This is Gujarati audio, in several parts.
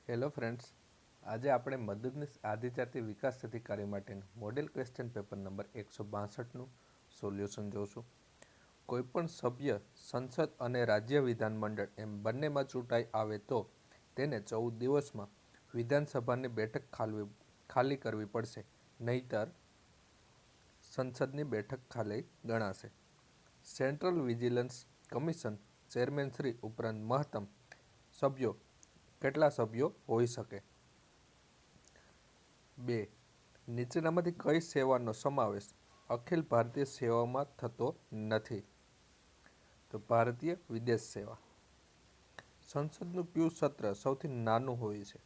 હેલો ફ્રેન્ડ્સ, આજે આપણે મદદનીશ આદિજાતિ વિકાસ અધિકારી માટેનું મોડેલ ક્વેશ્ચન પેપર નંબર 162નું સોલ્યુશન જોશું. કોઈપણ સભ્ય સંસદ અને રાજ્ય વિધાનમંડળ એમ બંનેમાં ચૂંટાઈ આવે તો તેને 14 દિવસમાં વિધાનસભાની બેઠક ખાલી કરવી પડશે, નહીતર સંસદની બેઠક ખાલી ગણાશે. Central vigilance commission chairman Shri ઉપરાંત મહત્તમ સભ્યો કેટલા સભ્યો હોઈ શકે? 2. નીચેનામાંથી કઈ સેવાનો સમાવેશ અખિલ ભારતીય સેવામાં થતો નથી? તો ભારતીય વિદેશ સેવા. સંસદનું કયું સત્ર સૌથી નાનું હોય છે?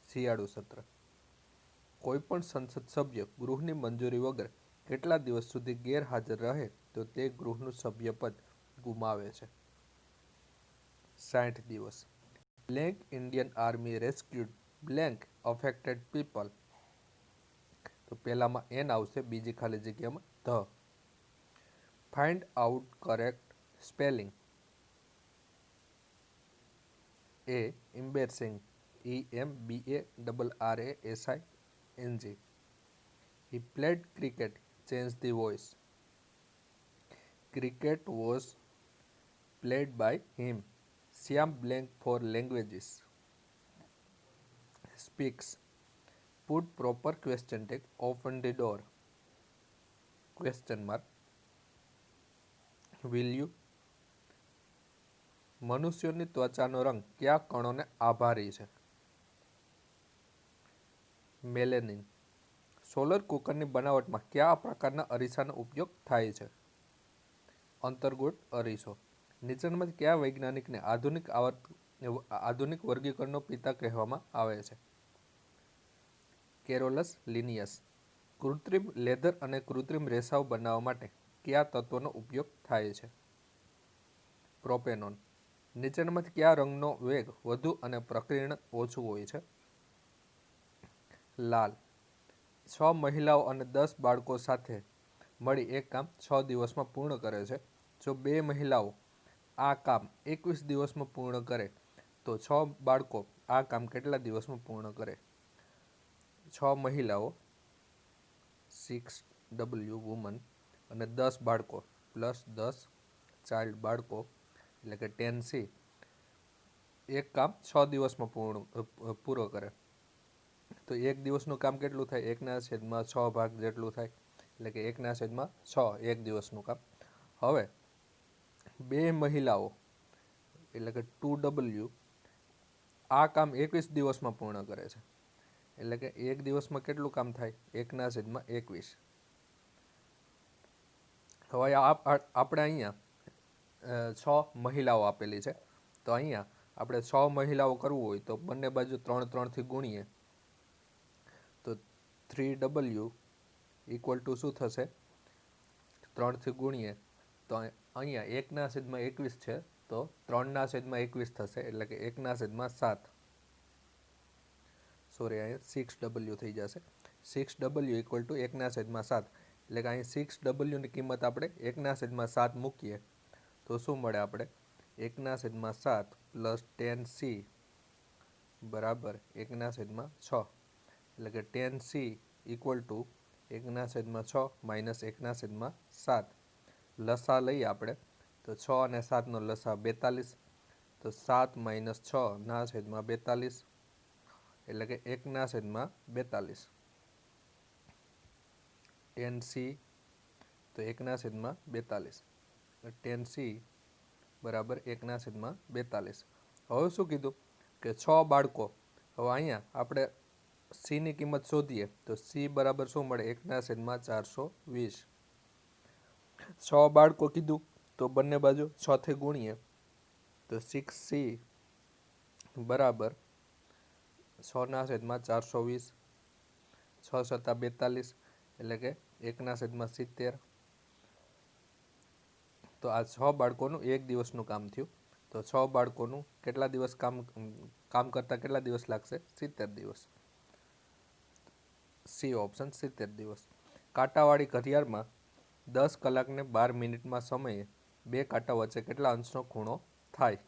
શિયાળુ સત્ર. કોઈપણ સંસદ સભ્ય ગૃહની મંજૂરી વગર કેટલા દિવસ સુધી ગેરહાજર રહે તો તે ગૃહનું સભ્યપદ ગુમાવે છે? 60 દિવસ. Blank Indian army rescued blank affected people. તો પહેલામાં એન આવશે, બીજી ખાલી જગ્યામાં the. Find out correct spelling. એ embarrassing, EMBARRASING. He played cricket, change the voice. Cricket was played by him. Siam blank for languages. Speaks. Put proper question tag, open the door. Question mark. Will you? મનુષ્યની ત્વચાનો રંગ કયા કણોને આભારી છે? મેલેનિન. સોલર કુકરની બનાવટમાં કયા પ્રકારના અરીસાનો ઉપયોગ થાય છે? અંતર્ગોળ અરીસો. નીચેનામાંથી કયા વૈજ્ઞાનિકને આધુનિક વર્ગીકરણનો પિતા કહેવામાં આવે છે? Carolus Linnaeus. કૃત્રિમ લેધર અને કૃત્રિમ રેસાઓ બનાવવા માટે કયા તત્વોનો ઉપયોગ થાય છે? પ્રોપેનોન. નીચેનામાંથી કયા રંગનો વેગ વધુ અને પ્રકીર્ણ ઓછું હોય છે? લાલ. 6 મહિલાઓ અને 10 બાળકો સાથે મળી એક કામ 6 દિવસમાં પૂર્ણ કરે છે. જો 2 મહિલાઓ આ કામ 21 દિવસમાં પૂર્ણ કરે તો 6 બાળકો આ કામ કેટલા દિવસમાં પૂર્ણ કરે? 6 મહિલાઓ 6W વુમન અને 10 બાળકો પ્લસ 10 ચાઇલ્ડ બાળકો એટલે કે 10C એક કામ 6 દિવસમાં પૂરો કરે તો એક દિવસનું કામ કેટલું થાય? 1/6 ભાગ જેટલું થાય એટલે કે 1/6 એક દિવસનું કામ. હવે 2 મહિલાઓ એટલે કે 2W આ કામ 21 દિવસમાં પૂર્ણ કરે છે એટલે કે એક દિવસમાં કેટલું કામ થાય? 1/21. હવે આપણે અહીંયા 6 મહિલાઓ આપેલી છે તો અહીંયા આપણે 6 મહિલાઓ કરવું હોય તો બંને બાજુ 3 થી ગુણીએ તો 3W ઇક્વલ ટુ શું થશે? 3 થી ગુણીએ તો અહીંયા 1/21 છે તો 3/21 થશે એટલે કે 1/7. સોરી, અહીંયા 6W થઈ જશે. 6W ઇક્વલ ટુ 1/7 એટલે કે અહીં 6Wની કિંમત આપણે 1/7 મૂકીએ તો શું મળે? આપણે 1/7 પ્લસ 10C બરાબર 1/6 એટલે કે 10C ઇક્વલ ટુ 1/6 માઇનસ 1/7. લસા લઈએ આપણે તો 6 અને 7નો લસા 42 તો 7 માઇનસ 6/42 એટલે કે 1/42. 10C તો 1/42 10C બરાબર 1/42. હવે શું કીધું કે 6 બાળકો. હવે અહીંયા આપણે C ની કિંમત શોધીએ તો C બરાબર શું મળે? 1/420. 6 બાળકો કીધું તો બંને બાજુ 6 થી ગુણીએ તો 6C બરાબર 6/420 6 સત્તા 42 એટલે કે 1/70. તો આ 6 બાળકોનું એક દિવસનું કામ થયું તો 6 બાળકોનું કેટલા દિવસ કામ કરતા કેટલા દિવસ લાગશે? 70 દિવસ. સી ઓપ્શન 70 દિવસ. કાંટાવાળી ઘડિયાળમાં 10 કલાકને 12 મિનિટમાં સમયે 2 કાંટા વચ્ચે કેટલા અંશનો ખૂણો થાય?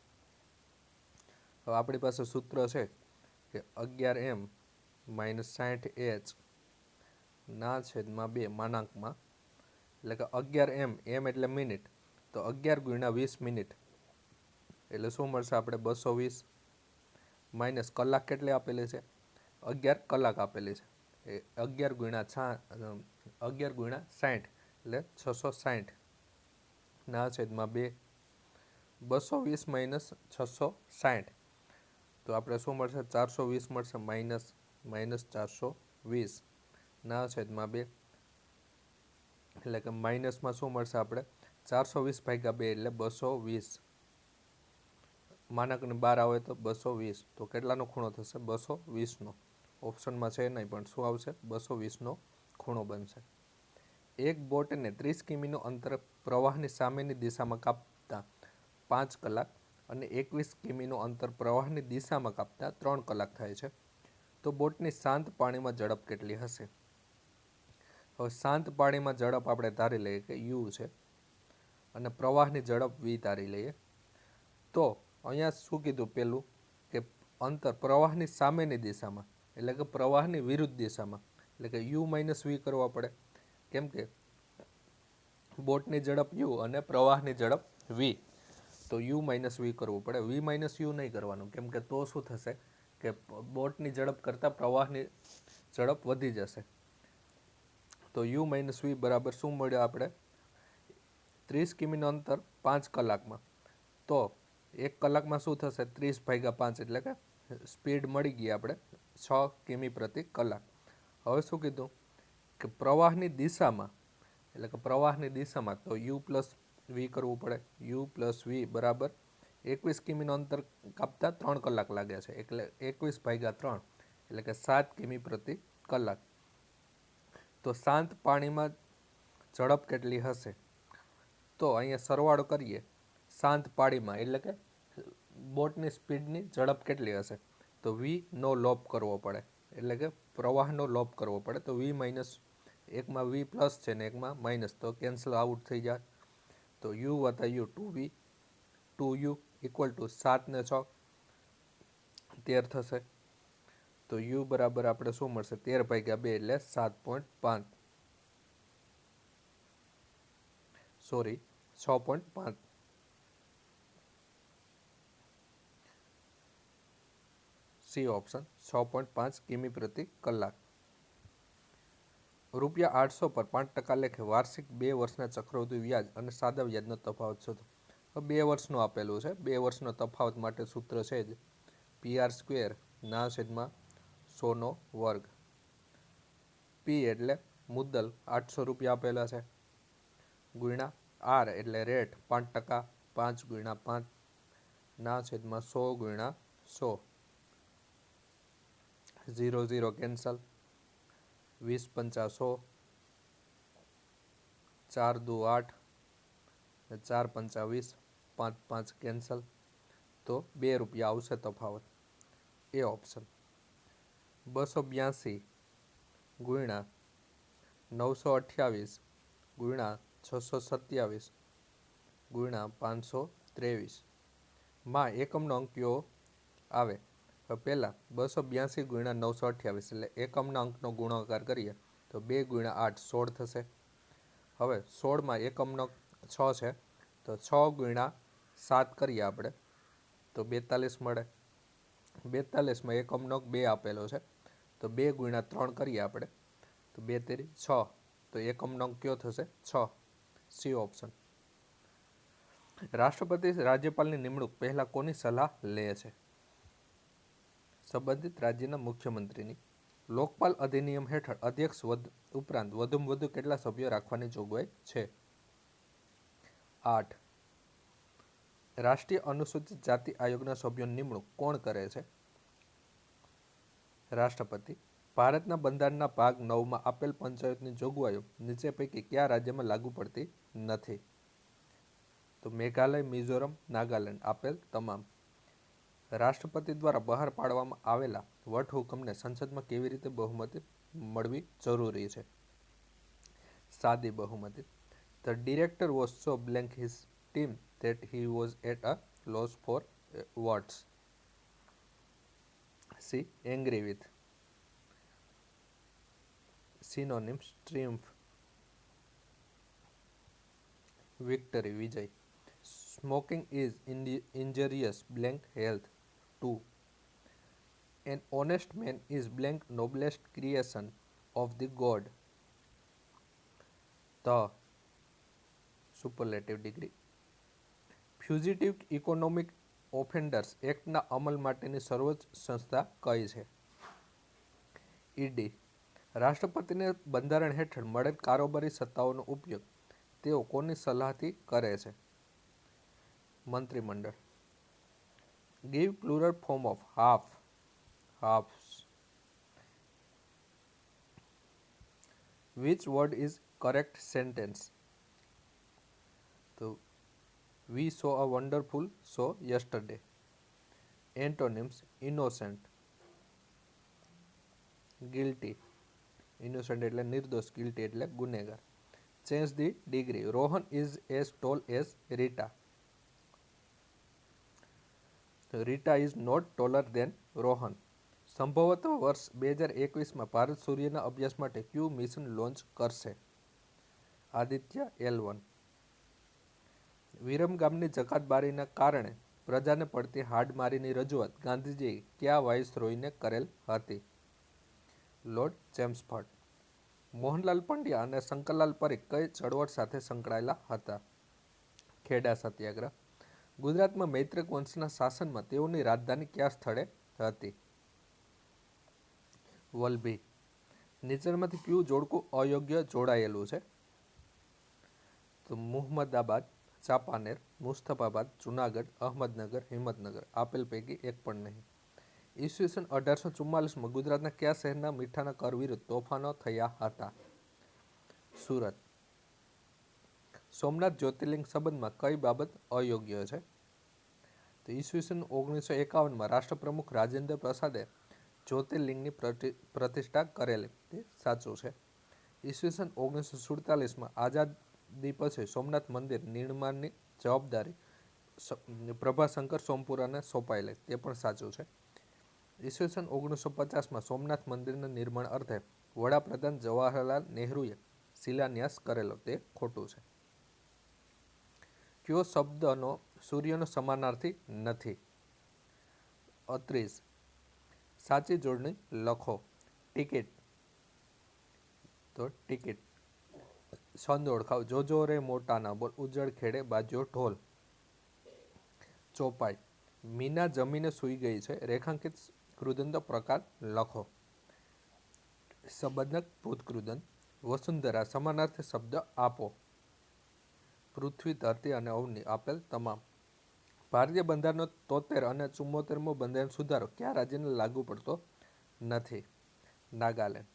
હવે આપણી પાસે સૂત્ર છે કે 11m માઇનસ 60h ના છેદમાં 2 માનાંકમાં, એટલે કે 11m, m એટલે મિનિટ, તો 11 ગુણ્યા 20 મિનિટ એટલે શું મળશે આપણે 220, માઇનસ કલાક કેટલી આપેલી છે 11 કલાક આપેલી છે, એ 11 ગુણ્યા 60 એટલે 660 ના છેદમાં 2, 220 માઇનસ 660 તો આપણે શું મળશે 420 મળશે, માઇનસ 420 ના છેદમાં 2, એટલે કે માઇનસમાં શું મળશે આપણે 420 ભાગ્યા 2 એટલે 220, માનાંકની 12 આવે તો 220, તો કેટલાનો ખૂણો થશે 220નો, ઓપ્શનમાં છે નહીં પણ શું આવશે 220નો ખૂણો બનશે. એક બોટને 30 કિમીનું અંતર પ્રવાહની સામેની દિશામાં કાપતા 5 કલાક અને 21 કિમીનું અંતર પ્રવાહની દિશામાં કાપતા 3 કલાક થાય છે, તો બોટની શાંત પાણીમાં ઝડપ કેટલી હશે? હવે શાંત પાણીમાં ઝડપ આપણે ધારી લઈએ કે u છે અને પ્રવાહની ઝડપ v ધારી લઈએ, તો અહીંયા શું કીધું પેલું કે અંતર પ્રવાહની સામેની દિશામાં એટલે કે પ્રવાહની વિરુદ્ધ દિશામાં, એટલે કે u માઇનસ v કરવા પડે, કેમ કે બોટની ઝડપ u અને પ્રવાહની ઝડપ v, તો u માઇનસ v કરવું પડે, v માઇનસ u નહીં કરવાનું, કેમ કે તો શું થશે કે બોટની ઝડપ કરતાં પ્રવાહની ઝડપ વધી જશે. તો u માઇનસ v બરાબર શું મળ્યું આપણે 30 કિમીનું અંતર 5 કલાકમાં, તો 1 કલાકમાં શું થશે 30 ભાગ્યા 5 એટલે કે સ્પીડ મળી ગઈ આપણે 6 કિમી પ્રતિ કલાક. હવે શું કીધું કે પ્રવાહની દિશામાં, એટલે કે પ્રવાહની દિશામાં તો u પ્લસ v કરવું પડે, u પ્લસ v બરાબર 21 કિમીનું અંતર કાપતા 3 કલાક લાગે છે, એટલે 21 ભાગ્યા 3 એટલે કે 7 કિમી પ્રતિ કલાક. તો શાંત પાણીમાં ઝડપ કેટલી હશે? તો અહીંયા સરવાળો કરીએ, શાંત પાણીમાં એટલે કે બોટની સ્પીડની ઝડપ કેટલી હશે, તો v નો લોપ કરવો પડે, એટલે કે પ્રવાહનો લોપ કરવો પડે, તો v માઇનસ, એકમાં v પ્લસ છે ને એકમાં માઇનસ, તો કેન્સલ આઉટ થઈ જાય, તો u વત્તા u 2v 2u equal to 7 ને 6 13 થશે, તો u બરાબર આપણે શું મળશે 13 ભાગ્યા 2 એટલે 7.5, સોરી 6.5, સી ઓપ્શન 6.5 કિમી પ્રતિ કલાક. ₹800 પર 5% લેખે વાર્ષિક 2 વર્ષના ચક્રવૃદ્ધિ વ્યાજ અને સાદા વ્યાજનો તફાવત શોધો. 2 વર્ષનું આપેલું છે, 2 વર્ષનો તફાવત માટે સૂત્ર છે જ PR² ના છેદમાં 100નો વર્ગ, p એટલે મુદ્દલ ₹800 આપેલા છે, ગુણ્યા r એટલે રેટ 5%, 5 ગુણ્યા 5 ના છેદમાં 100 ગુણ્યા 100, 0 0 કેન્સલ, 20 પંચા 100, 4 દુ 8, 4 પંચા 20, 5 5 કેન્સલ, તો ₹2 આવશે તફાવત, એ ઓપ્શન. 282 ગુણ્યા 928 ગુણ્યા 627 ગુણ્યા 523 માં એકમનો અંક કયો આવે? હવે પહેલાં 282 ગુણ્યા 928 એટલે એકમના અંકનો ગુણાકાર કરીએ તો 2 ગુણ્યા 8 16 થશે. હવે 16માં એકમનો 6 છે, તો 6 ગુણ્યા 7 કરીએ આપણે તો 42 મળે. 42માં એકમનો 2 આપેલો છે, તો 2 ગુણ્યા 3 કરીએ આપણે તો 2 તેરી 6, તો એકમનો અંક કયો થશે 6, સી ઓપ્શન. રાષ્ટ્રપતિ રાજ્યપાલની નિમણૂક પહેલા કોની સલાહ લે છે? સંબંધિત રાજ્યના મુખ્યમંત્રીની. લોકપાલ અધિનિયમ હેઠળ અધ્યક્ષ ઉપરાંત વધુમાં વધુ કેટલા સભ્યો રાખવાની જોગવાઈ છે? 8. રાષ્ટ્રીય અનુસૂચિત જાતિ આયોગના સભ્યોની નિમણૂક કોણ કરે છે? રાષ્ટ્રપતિ. ભારતના બંધારણના ભાગ 9માં આપેલ પંચાયતની જોગવાઈઓ નીચે પૈકી કયા રાજ્યમાં લાગુ પડતી નથી? તો મેઘાલય, મિઝોરમ, નાગાલેન્ડ આપેલ તમામ. રાષ્ટ્રપતિ દ્વારા બહાર પાડવામાં આવેલા વટહુકમને સંસદમાં કેવી રીતે બહુમતી મળવી જરૂરી છે? સાદી બહુમતી. The director was so blank his team that he was at a loss for words. C. Angry with. Synonyms: triumph, victory, vijay. Smoking is injurious blank health. 2. An honest man is blank noblest creation of the god. The superlative degree. Fugitive economic offenders એક્ટના અમલ માટેની સર્વોચ્ચ સંસ્થા કઈ છે? ઈડી. રાષ્ટ્રપતિને બંધારણ હેઠળ મળેલ કારોબારી સત્તાઓનો ઉપયોગ તેઓ કોની સલાહથી કરે છે? મંત્રીમંડળ. Give plural form of half. Halfs. Which word is correct sentence? તો We saw a wonderful show yesterday. Antonyms: innocent, guilty. Innocent એટલે નિર્દોષ, guilty એટલે ગુનેગાર. Change the degree. Rohan is as tall as Rita. Rita is not taller than Rohan. સંભવતઃ વર્ષ 2021માં ભારત સૂર્યના અભ્યાસ માટે ક્યુ મિશન લોન્ચ કરશે? આદિત્ય L1. વિરમગામની જકાતબારીના કારણે પ્રજાને પડતી હાડમારીની રજૂઆત ગાંધીજીએ કયા વાઇસરોયને કરેલ હતી? લોર્ડ ચેમ્સફર્ડ. મોહનલાલ પંડ્યા અને શંકરલાલ પરીખ કઈ ચળવળ સાથે સંકળાયેલા હતા? ખેડા સત્યાગ્રહ. ગુજરાતમાં મૈત્રક વંશના શાસનમાં તેઓની રાજધાની કયા સ્થળે હતી? વલભી. નીચેનામાંથી કયું જોડકું અયોગ્ય જોડાયેલું છે? તો મુહમ્મદાબાદ, ચાંપાનેર, મુસ્તફાબાદ, જુનાગઢ, અહમદનગર, હિંમતનગર. આપેલ પૈકી એક પણ નહીં. ઈસવીસન 1844માં ગુજરાતના કયા શહેરના મીઠાના કર વિરુદ્ધ તોફાનો થયા હતા? સુરત. સોમનાથ જ્યોતિર્લિંગ સંબંધમાં કઈ બાબત અયોગ્ય છે? તો ઈસવીસન 1951માં રાષ્ટ્રપ્રમુખ રાજેન્દ્ર પ્રસાદે જ્યોતિર્લિંગની પ્રતિષ્ઠા કરેલી, તે સાચું છે. ઈસવીસન 1947માં આઝાદી પછી સોમનાથ મંદિર નિર્માણની જવાબદારી પ્રભાશંકર સોમપુરાને સોંપાયેલી, તે પણ સાચું છે. ઈસવીસન 1950માં સોમનાથ મંદિરના નિર્માણ અર્થે વડાપ્રધાન જવાહરલાલ નહેરુએ શિલાન્યાસ કરેલો, તે ખોટું છે. કયો શબ્દનો સૂર્યનો સમાનાર્થી નથી? અત્રીસ. સાચી જોડણી લખો. ટિકિટ. તો ટિકિટ. છંદ ઓળખાવ. જોજો રે મોટા ના બોલ, ઉજળ ખેડે બાજ્યો ઢોલ. ચોપાઈ. મીના જમીને સૂઈ ગઈ છે, રેખાંકિત કૃદંત પ્રકાર લખો. સંબંધક ભૂતકૃદંત. વસુંધરા સમાનાર્થી શબ્દ આપો. પૃથ્વી, ધરતી અને અવની આપેલ તમામ. ભારતીય બંધારણનો 73 અને 74મો બંધારણ સુધારો કયા રાજ્યને લાગુ પડતો નથી? નાગાલેન્ડ.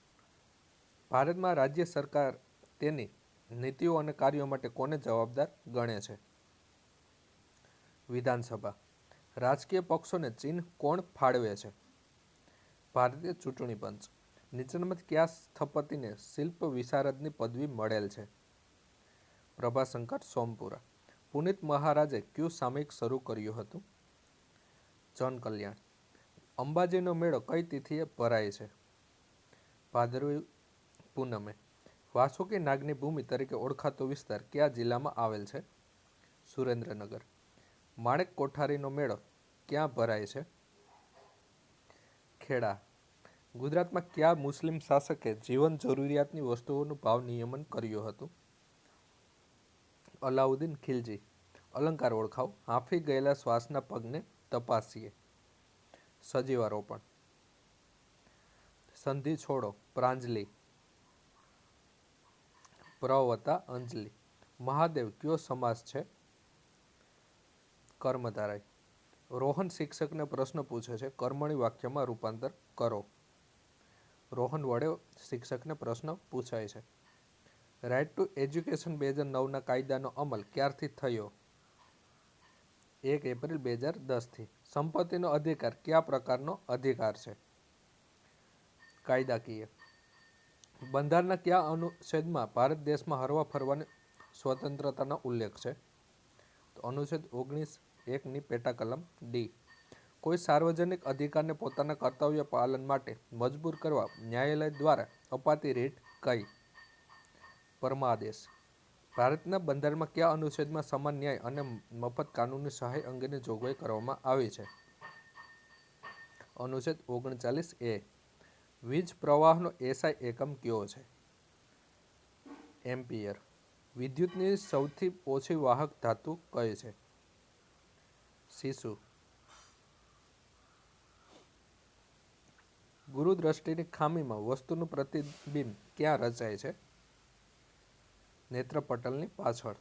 ભારતમાં રાજ્ય સરકાર તેની નીતિઓ અને કાર્યો માટે કોને જવાબદાર ગણે છે? વિધાનસભા. રાજકીય પક્ષોને ચિહ્ન કોણ ફાળવે છે? ભારતીય ચૂંટણી પંચ. નીચેનામાંથી કયા સ્થપતિને શિલ્પ વિશારદની પદવી મળેલ છે? પ્રભાશંકર સોમપુરા. પુનિત મહારાજે કયું સામયિક શરૂ કર્યું હતું? જનકલ્યાણ. અંબાજીનો મેળો કઈ તિથિએ ભરાય છે? ભાદરવી પૂનમે. વાસુકી નાગની ભૂમિ તરીકે ઓળખાતો વિસ્તાર કયા જિલ્લામાં આવેલ છે? સુરેન્દ્રનગર. માણેક કોઠારીનો મેળો ક્યાં ભરાય છે? ખેડા. ગુજરાતમાં કયા મુસ્લિમ શાસકે જીવન જરૂરિયાતની વસ્તુઓનું ભાવ નિયમન કર્યું હતું? અલાઉદ્દીન ખિલજી. અલંકાર ઓળખાવ. હાંફી ગયેલા શ્વાસના પગને તપાસીએ. સજીવારોપણ. સંધિ છોડો. પ્રાંજલિ. પ્ર વત્તા અંજલિ. મહાદેવ કયો સમાસ છે? કર્મધારય. રોહન શિક્ષકને પ્રશ્ન પૂછે છે, કર્મણી વાક્યમાં રૂપાંતર કરો. રોહન વડે શિક્ષકને પ્રશ્ન પૂછાય છે. રાઇટ ટુ એજ્યુકેશન 2009ના કાયદાનો અમલ ક્યારથી થયો? 1 એપ્રિલ 2010થી. સંપત્તિનો અધિકાર કયા પ્રકારનો અધિકાર છે? કાયદાકીય. બંધારણના કયા અનુચ્છેદમાં ભારત દેશમાં હરવા ફરવાની સ્વતંત્રતાનો ઉલ્લેખ છે? તો અનુચ્છેદ 19(1) ની પેટા કલમ ડી. કોઈ સાર્વજનિક અધિકારને પોતાના કર્તવ્ય પાલન માટે મજબૂર કરવા ન્યાયાલય દ્વારા અપાતી રીટ કઈ? પરમાદેશ. ભારતના બંધારણમાં કયા અનુચ્છેદમાં સમાન ન્યાય અને મફત કાનૂની સહાય અંગેની જોગવાઈ કરવામાં આવી છે? અનુચ્છેદ 39A. વીજ પ્રવાહનો એસઆઈ એકમ કયો છે? એમ્પિયર. વિદ્યુતની સૌથી ઓછી વાહક ધાતુ કઈ છે? શીશુ. ગુરુદ્રષ્ટિની ખામીમાં વસ્તુનું પ્રતિબિંબ ક્યાં રચાય છે? નેત્રપટલની પાછળ.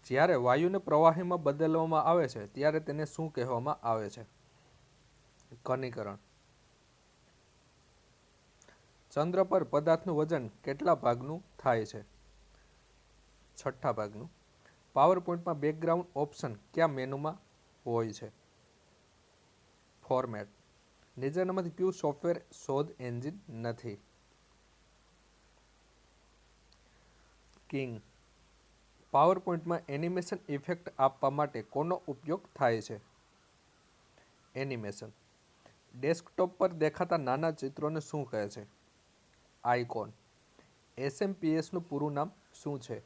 જ્યારે વાયુને પ્રવાહીમાં બદલવામાં આવે છે ત્યારે તેને શું કહેવામાં આવે છે? ઘનીકરણ. ચંદ્ર પર પદાર્થનું વજન કેટલા ભાગનું થાય છે? 6 ભાગનું. પાવરપોઈન્ટમાં બેકગ્રાઉન્ડ ઓપ્શન કયા મેનુમાં હોય છે? ફોર્મેટ. નીચેનામાંથી કયું સોફ્ટવેર શોધ એન્જિન નથી? કિંગ. પાવરપોઈન્ટમાં એનિમેશન ઇફેક્ટ આપવા માટે કોનો ઉપયોગ થાય છે? એનિમેશન. ડેસ્કટોપ પર દેખાતા નાના ચિત્રોને શું કહે છે? આઇકોન. એસએમપીએસનું પૂરું નામ શું છે?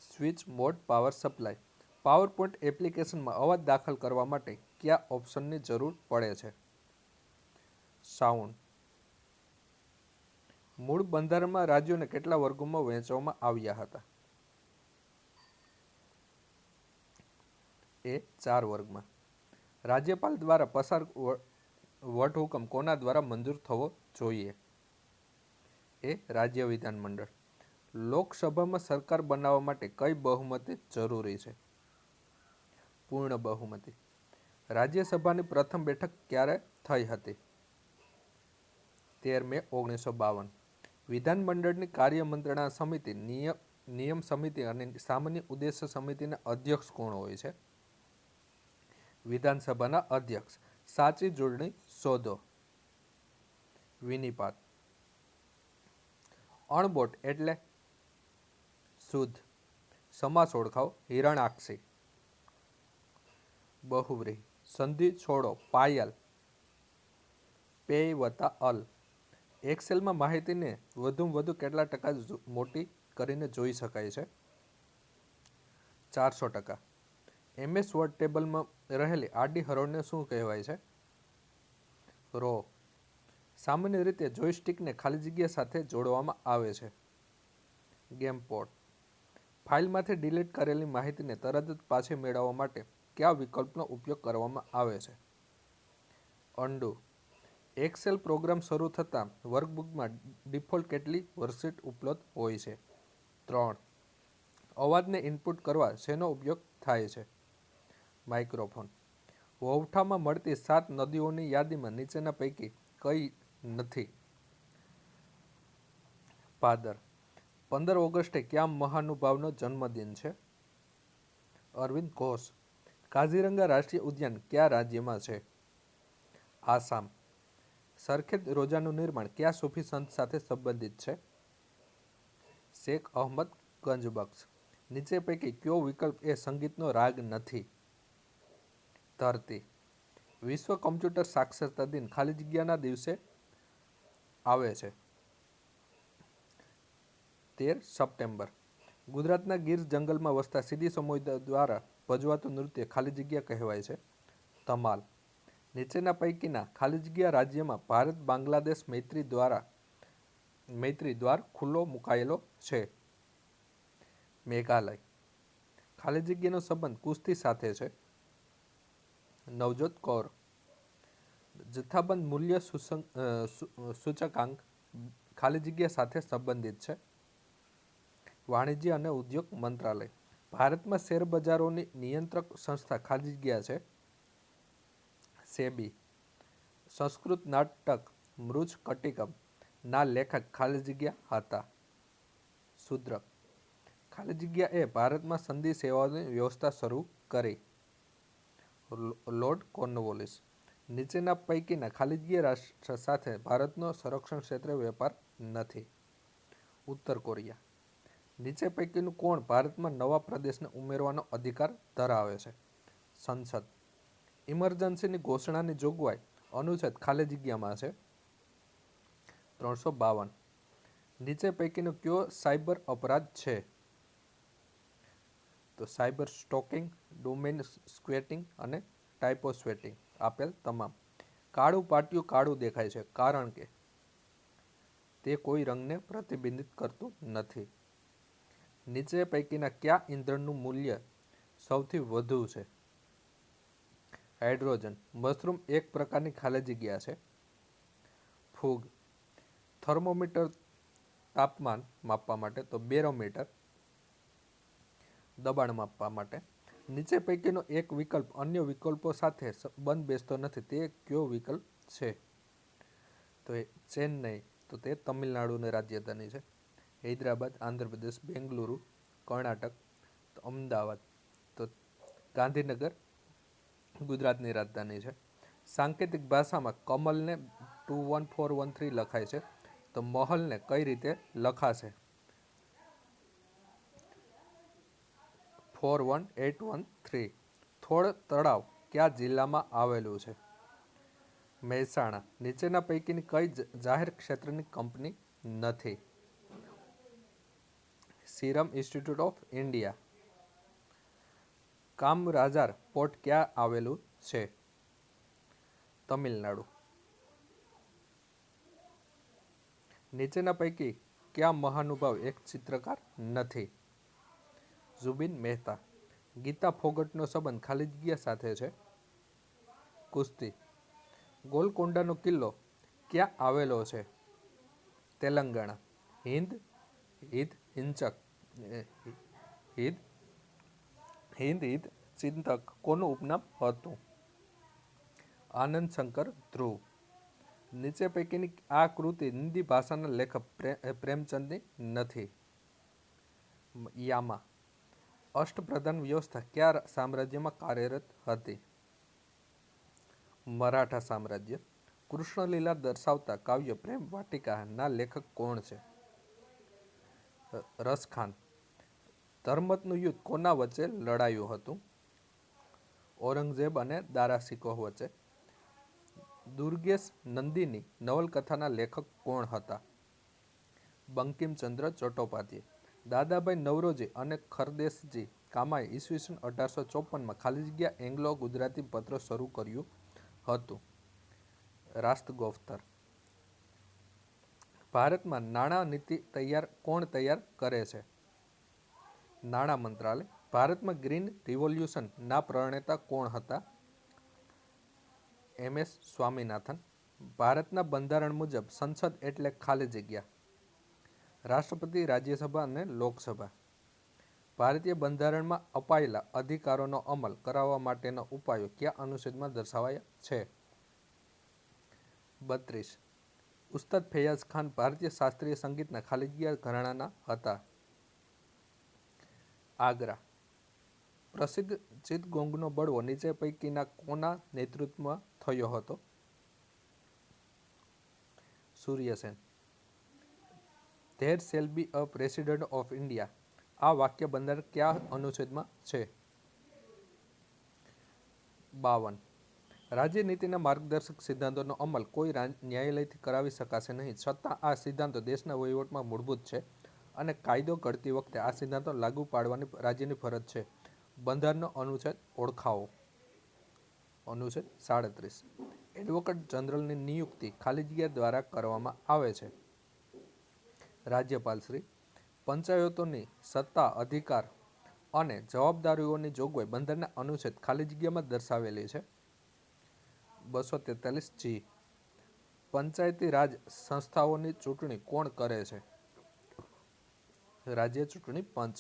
Switch mode power supply. PowerPoint એપ્લિકેશનમાં અવાજ દાખલ કરવા માટે કયા ઓપ્શનની જરૂર પડે છે? સાઉન્ડ. મૂળ બંધારણમાં રાજ્યોને કેટલા વર્ગોમાં વહેંચવામાં આવ્યા હતા? એ 4 વર્ગમાં. રાજ્યપાલ દ્વારા પસાર વટહુકમ કોના દ્વારા મંજૂર થવો જોઈએ? એ રાજ્ય વિધાનમંડળ. લોકસભામાં સરકાર બનાવવા માટે કઈ બહુમતી જરૂરી છે? પૂર્ણ બહુમતી. રાજ્યસભાની પ્રથમ બેઠક ક્યારે થઈ હતી? 13 મે 1952. વિધાનમંડળની કાર્યમંત્રણા સમિતિ, નિયમ સમિતિ અને સામાન્ય ઉદ્દેશ્ય સમિતિના અધ્યક્ષ કોણ હોય છે? વિધાનસભાના અધ્યક્ષ. સાચી જોડણી શોધો. વિનિપાત. અણબોટ એટલે? શુદ્ધ. સમાસ ઓળખાવો. હિરણાક્ષી. બહુવ્રીહી. સંધિ છોડો. પાયલ. પેય વત્તા અલ. એક્સેલમાં માહિતીને વધુમાં વધુ કેટલા ટકા મોટી કરીને જોઈ શકાય છે? 400%. એમએસ વર્ડ ટેબલમાં રહેલી આડી હરોળને શું કહેવાય છે? રો. સામાન્ય રીતે જોયસ્ટિકને ખાલી જગ્યા સાથે જોડવામાં આવે છે. Game port. ફાઇલમાંથી ડિલીટ કરેલી માહિતીને તરત જ પાછી મેળવવા માટે કયા વિકલ્પનો ઉપયોગ કરવામાં આવે છે? અન્ડુ. એક્સેલ પ્રોગ્રામ શરૂ થતાં વર્કબુકમાં ડિફોલ્ટ કેટલી વર્કશીટ ઉપલબ્ધ હોય છે? 3. અવાજને ઇનપુટ કરવા શેનો ઉપયોગ થાય છે? માઇક્રોફોન. વહુઠામાં મળતી 7 નદીઓની યાદીમાં નીચેના પૈકી કઈ નથી? ભાદર. 15 ઓગસ્ટે કયા મહાનુભાવનો જન્મદિન છે? અરવિંદ ઘોષ. કાઝીરંગા રાષ્ટ્રીય ઉદ્યાન કયા રાજ્યમાં છે? આસામ. સરખેજ રોજાનું નિર્માણ કયા સૂફી સંત સાથે સંબંધિત છે? શેખ અહમદ ગંજબખ્શ. નીચે પૈકી કયો વિકલ્પ એ સંગીતનો રાગ નથી? ધરતી. વિશ્વ કમ્પ્યુટર સાક્ષરતા દિન ખાલી જગ્યાના દિવસે આવે છે? 13 સપ્ટેમ્બર. ગુજરાતના ગીર જંગલમાં વસતા સીધી સમુદાય દ્વારા ભજવાતું નૃત્ય ખાલી જગ્યા કહેવાય છે? ધમાલ. નીચેના પૈકીના ખાલી જગ્યા રાજ્યમાં ભારત બાંગ્લાદેશ મૈત્રી દ્વાર ખુલ્લો મુકાયેલો છે? મેઘાલય. ખાલી જગ્યાનો સંબંધ કુસ્તી સાથે છે? નવજોત કૌર. જથ્થાબંધ મૂલ્ય સૂચકાંક ખાલી જગ્યા સાથે સંબંધિત છે? વાણિજ્ય અને ઉદ્યોગ મંત્રાલય. ભારતમાં શેરબજારોની નિયંત્રક સંસ્થા ખાલી જગ્યા છે? સેબી. સંસ્કૃત નાટક મૃચ્છકટિકમ ના લેખક ખાલી જગ્યા હતા? શૂદ્રક. ખાલી જગ્યા એ ભારતમાં સંધિ સેવાઓની વ્યવસ્થા શરૂ કરી? Lord Cornwallis. નીચેના પૈકીના ખાલી જગ્યા રાષ્ટ્ર સાથે ભારતનો સંરક્ષણ ક્ષેત્રે વેપાર નથી? ઉત્તર કોરિયા. નીચે પૈકીનું કોણ ભારતમાં નવા પ્રદેશને ઉમેરવાનો અધિકાર ધરાવે છે? સંસદ. ઇમરજન્સીની ઘોષણાની જોગવાઈ અનુચ્છેદ ખાલી જગ્યામાં છે 352. નીચે પૈકીનો કયો સાયબર અપરાધ છે? તો સાયબર સ્ટોકિંગ, ડોમેન સ્ક્વેટિંગ અને ટાઇપોસ્વેટિંગ. આપેલ તમામ. કાળું પાટિયું કાળું દેખાય છે કારણ કે તે કોઈ રંગને પ્રતિબિંબિત કરતું નથી. નીચે પૈકીના કયા ઈંધણનું મૂલ્ય સૌથી વધુ છે? હાઇડ્રોજન. મશરૂમ એક પ્રકારની ખાલી જગ્યા છે. ફૂગ. થર્મોમીટર તાપમાન માપવા માટે, તો બેરોમીટર દબાણ માપવા માટે. નીચે પૈકીનો એક વિકલ્પ અન્ય વિકલ્પો સાથે બંધ બેસતો નથી, તે કયો વિકલ્પ છે? તો એ ચેન્નઈ, તો તે તમિલનાડુની રાજધાની છે. હૈદરાબાદ આંધ્રપ્રદેશ, બેંગલુરુ કર્ણાટક, તો અમદાવાદ, તો ગાંધીનગર ગુજરાતની રાજધાની છે. સાંકેતિક ભાષામાં કમલને 21413 લખાય છે, તો મહલને કઈ રીતે લખાશે? 41813. થોળ તળાવ કયા જિલ્લામાં આવેલું છે? મહેસાણા. નીચેના પૈકીની કઈ જાહેર ક્ષેત્રની કંપની નથી? Serum institute of India. Kamarajar port ક્યાં આવેલું છે? તમિલનાડુ. નીચેના પૈકી કયા મહાનુભાવ એક ચિત્રકાર નથી? ઝુબિન મહેતા. ગીતા ફોગટનો સંબંધ ખાલી જગ્યા સાથે છે? કુસ્તી. ગોલકોંડાનો કિલ્લો ક્યાં આવેલો છે? તેલંગાણા. હિંદ હિંદ ચિંતક કોનું ઉપનામ હતું? આનંદ શંકર ધ્રુવ. નીચે પૈકીની આ કૃતિ હિન્દી ભાષાના લેખક પ્રેમચંદની નથી? યામા. અષ્ટપ્રધાન વ્યવસ્થા કયા સામ્રાજ્યમાં કાર્યરત હતી? મરાઠા સામ્રાજ્ય. કૃષ્ણલીલા દર્શાવતા કાવ્ય પ્રેમ વાટિકા ના લેખક કોણ છે? રસખાન. ધર્મતનું યુદ્ધ કોના વચ્ચે લડાયું હતું? ઔરંગઝેબ અને દારા શિકોહ વચ્ચે. દુર્ગેશ નંદીની નવલકથાના લેખક કોણ હતા? બંકિમચંદ્ર ચટ્ટોપાધ્યાય. દાદાભાઈ નવરોજી અને ખરદેશજી કામાએ ઈસવીસન 1854માં ખાલી જગ્યા એંગ્લો ગુજરાતી પત્ર શરૂ કર્યું હતું? રાષ્ટ્રગોફ્તર. ભારતમાં નાણાં નીતિ કોણ તૈયાર કરે છે? નાણાં મંત્રાલય. ભારતમાં ગ્રીન રિવોલ્યુશન ના પ્રણેતા કોણ હતા? MS સ્વામીનાથન. ભારતના બંધારણ મુજબ સંસદ એટલે ખાલી જગ્યા. રાષ્ટ્રપતિ, રાજ્યસભા અને લોકસભા. ભારતીય બંધારણમાં અપાયેલા અધિકારોનો અમલ કરાવવા માટેના ઉપાયો કયા અનુચ્છેદમાં દર્શાવાયા છે? 32. ઉસ્તાદ ફૈયાઝ ખાન ભારતીય શાસ્ત્રીય સંગીતના ખાલી જગ્યા ઘરાણાના હતા? આગ્રા. પ્રસિદ્ધ ચિત્તગોંગનો બળવો નીચે પૈકીના કોના નેતૃત્વમાં થયો હતો? Surya Sen. There shall be a president of India. આ વાક્ય બંધારણ કયા અનુચ્છેદમાં છે? 52. રાજ્યનીતિના માર્ગદર્શક સિદ્ધાંતોનો અમલ કોઈ ન્યાયાલયથી કરાવી શકાશે નહીં, છતાં આ સિદ્ધાંતો દેશના વહીવટમાં મૂળભૂત છે અને કાયદો ઘડતી વખતે આ સિદ્ધાંતો લાગુ પાડવાની રાજ્યની ફરજ છે. બંધારણનો અનુચ્છેદ ઓળખાવો. અનુચ્છેદ 37. એડવોકેટ જનરલની નિયુક્તિ ખાલી જગ્યા દ્વારા કરવામાં આવે છે? રાજ્યપાલશ્રી. પંચાયતોની સત્તા, અધિકાર અને જવાબદારીઓની જોગવાઈ બંધારણના અનુચ્છેદ ખાલી જગ્યામાં દર્શાવેલી છે? 243G. પંચાયતી રાજ સંસ્થાઓની ચૂંટણી કોણ કરે છે? રાજ્ય ચૂંટણી પંચ.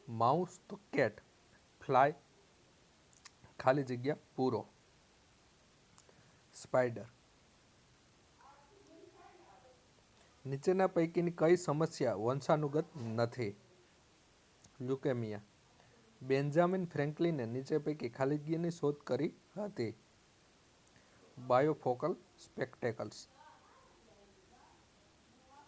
માઉસ તો કેટ, ફ્લાય ખાલી જગ્યા પૂરો. સ્પાઈડર. નીચેના પૈકીની કઈ સમસ્યા વંશાનુગત નથી? લ્યુકેમિયા. બેન્જામિન ફ્રેન્કલિને નીચે પૈકી ખાલી જગ્યાની શોધ કરી હતી? બાયોફોકલ સ્પેક્ટેકલ્સ.